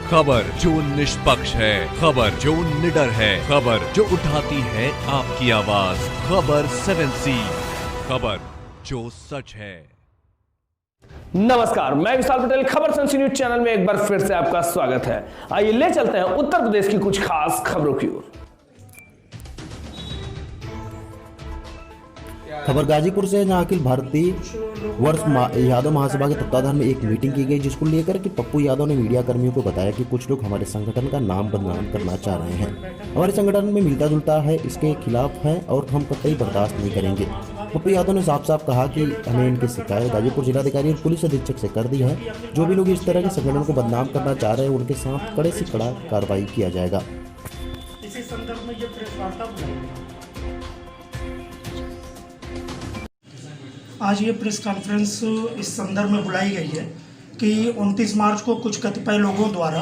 खबर जो निष्पक्ष है, खबर जो निडर है, खबर जो उठाती है आपकी आवाज। खबर 7C, खबर जो सच है। नमस्कार, मैं विशाल पटेल, खबर 7C न्यूज चैनल में एक बार फिर से आपका स्वागत है। आइए ले चलते हैं उत्तर प्रदेश की कुछ खास खबरों की ओर। खबर गाजीपुर से, जहां अखिल भारतीय वर्ष यादव महासभा के तत्वाधान में एक मीटिंग की गई, जिसको लेकर कि पप्पू यादव ने मीडिया कर्मियों को बताया कि कुछ लोग हमारे संगठन का नाम बदनाम करना चाह रहे हैं। हमारे संगठन में मिलता जुलता है, इसके खिलाफ है और हम कतई बर्दाश्त नहीं करेंगे। पप्पू यादव ने साफ साफ कहा कि हमें इनकी शिकायत गाजीपुर जिलाधिकारी और पुलिस अधीक्षक से कर दी है। जो भी लोग इस तरह के संगठन को बदनाम करना चाह रहे हैं, उनके साथ कड़े से कड़ा कार्रवाई किया जाएगा। इसी संदर्भ में ये प्रेस वार्ता आज ये प्रेस कॉन्फ्रेंस इस संदर्भ में बुलाई गई है कि 29 मार्च को कुछ कतिपय लोगों द्वारा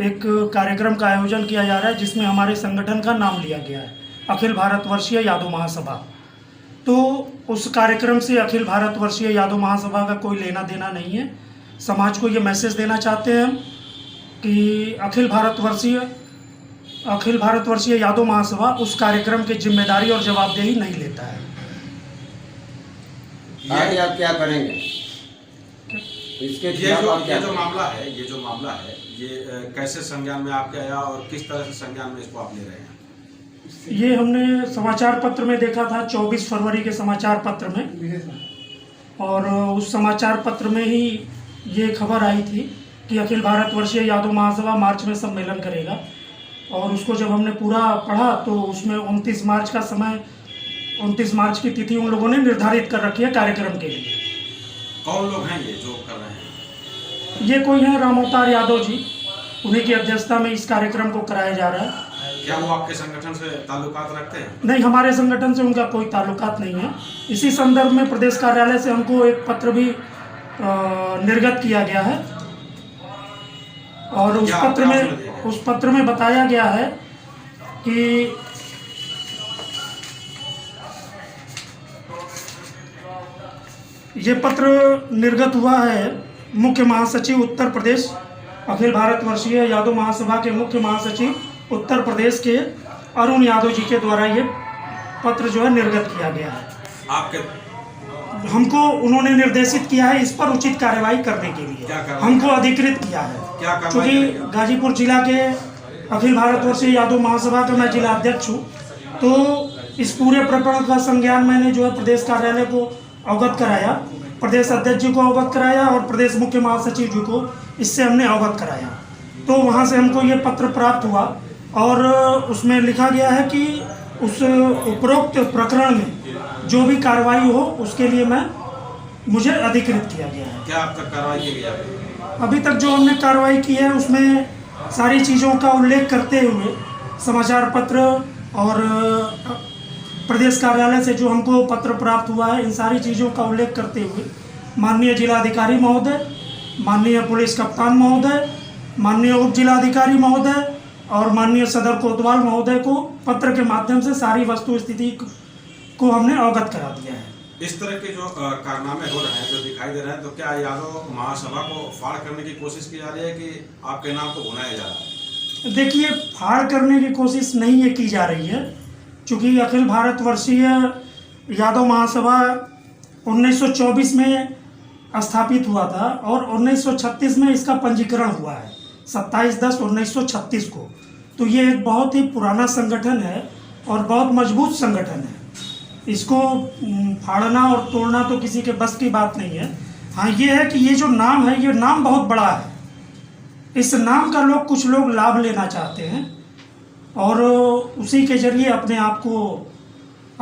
एक कार्यक्रम का आयोजन किया जा रहा है, जिसमें हमारे संगठन का नाम लिया गया है, अखिल भारतवर्षीय यादव महासभा। तो उस कार्यक्रम से अखिल भारतवर्षीय यादव महासभा का कोई लेना देना नहीं है। समाज को ये मैसेज देना चाहते हैं हम कि अखिल भारतवर्षीय यादव महासभा उस कार्यक्रम की जिम्मेदारी और जवाबदेही नहीं लेता है। आगे आप क्या करेंगे इसके खिलाफ? ये जो मामला है ये कैसे संज्ञान में आपके आया और किस तरह से संज्ञान में इसको आप ले रहे हैं? ये हमने समाचार पत्र में देखा था, 24 फरवरी के समाचार पत्र में, और उस समाचार पत्र में ही ये खबर आई थी कि अखिल भारतवर्षीय यादव महासभा मार्च में सम्मेलन करेगा। और उसको जब हमने पूरा पढ़ा तो उसमें 29 मार्च का समय, 29 मार्च की तिथि उन लोगों ने निर्धारित कर रखी है कार्यक्रम के लिए। कौन लोग हैं ये जो कर रहे हैं? ये कोई है राम अवतार यादव जी, उन्हीं की अध्यक्षता में इस कार्यक्रम को कराया जा रहा है। क्या वो आपके संगठन से ताल्लुकात रखते हैं? नहीं, हमारे संगठन से उनका कोई ताल्लुकात नहीं है। इसी संदर्भ में प्रदेश कार्यालय से हमको एक पत्र भी निर्गत किया गया है और उस पत्र में बताया गया है कि ये पत्र निर्गत हुआ है मुख्य महासचिव उत्तर प्रदेश, अखिल भारतवर्षीय यादव महासभा के मुख्य महासचिव उत्तर प्रदेश के अरुण यादव जी के द्वारा ये पत्र जो है निर्गत किया गया है। हमको उन्होंने निर्देशित किया है इस पर उचित कार्रवाई करने के लिए, हमको अधिकृत किया है। क्योंकि गाजीपुर जिला के अखिल भारतवर्षीय यादव महासभा का मैं जिला अध्यक्ष हूँ, तो इस पूरे प्रकरण का संज्ञान मैंने जो है प्रदेश कार्यालय को अवगत कराया, प्रदेश अध्यक्ष जी को अवगत कराया और प्रदेश मुख्य महासचिव जी को इससे हमने अवगत कराया। तो वहाँ से हमको ये पत्र प्राप्त हुआ और उसमें लिखा गया है कि उस उपरोक्त प्रकरण में जो भी कार्रवाई हो उसके लिए मुझे अधिकृत किया गया है। क्या अब तक कार्रवाई की गई है? अभी तक जो हमने कार्रवाई की है उसमें सारी चीज़ों का उल्लेख करते हुए समाचार पत्र और प्रदेश कार्यालय से जो हमको पत्र प्राप्त हुआ है, इन सारी चीज़ों का उल्लेख करते हुए माननीय जिलाधिकारी महोदय, माननीय पुलिस कप्तान महोदय, माननीय उप जिलाधिकारी महोदय और माननीय सदर कोतवाल महोदय को पत्र के माध्यम से सारी वस्तु स्थिति को हमने अवगत करा दिया है। इस तरह के जो कारनामे हो रहे हैं, जो दिखाई दे रहे हैं, तो क्या यादव महासभा को फाड़ करने की कोशिश की जा रही है कि आपके नाम को भुनाया जा रहा है? देखिए, फाड़ करने की कोशिश नहीं ये की जा रही है, चूँकि अखिल भारतवर्षीय यादव महासभा 1924 में स्थापित हुआ था और 1936 में इसका पंजीकरण हुआ है, 27/10/1936 को। तो ये एक बहुत ही पुराना संगठन है और बहुत मजबूत संगठन है। इसको फाड़ना और तोड़ना तो किसी के बस की बात नहीं है। हाँ, ये है कि ये जो नाम है, ये नाम बहुत बड़ा है। इस नाम का कुछ लोग लाभ लेना चाहते हैं और उसी के जरिए अपने आप को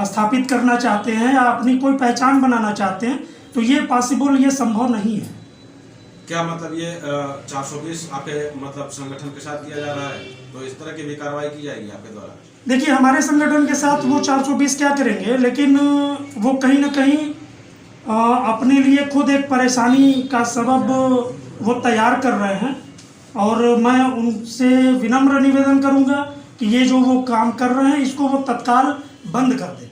स्थापित करना चाहते हैं या अपनी कोई पहचान बनाना चाहते हैं। तो ये पॉसिबल, ये संभव नहीं है। क्या मतलब ये 420 आपके मतलब संगठन के साथ किया जा रहा है, तो इस तरह की भी कार्रवाई की जाएगी आपके द्वारा? देखिए, हमारे संगठन के साथ वो 420 क्या करेंगे, लेकिन वो कहीं ना कहीं अपने लिए खुद एक परेशानी का सबब वो तैयार कर रहे हैं और मैं उनसे विनम्र निवेदन करूंगा कि ये जो वो काम कर रहे हैं इसको वो तत्काल बंद कर दें।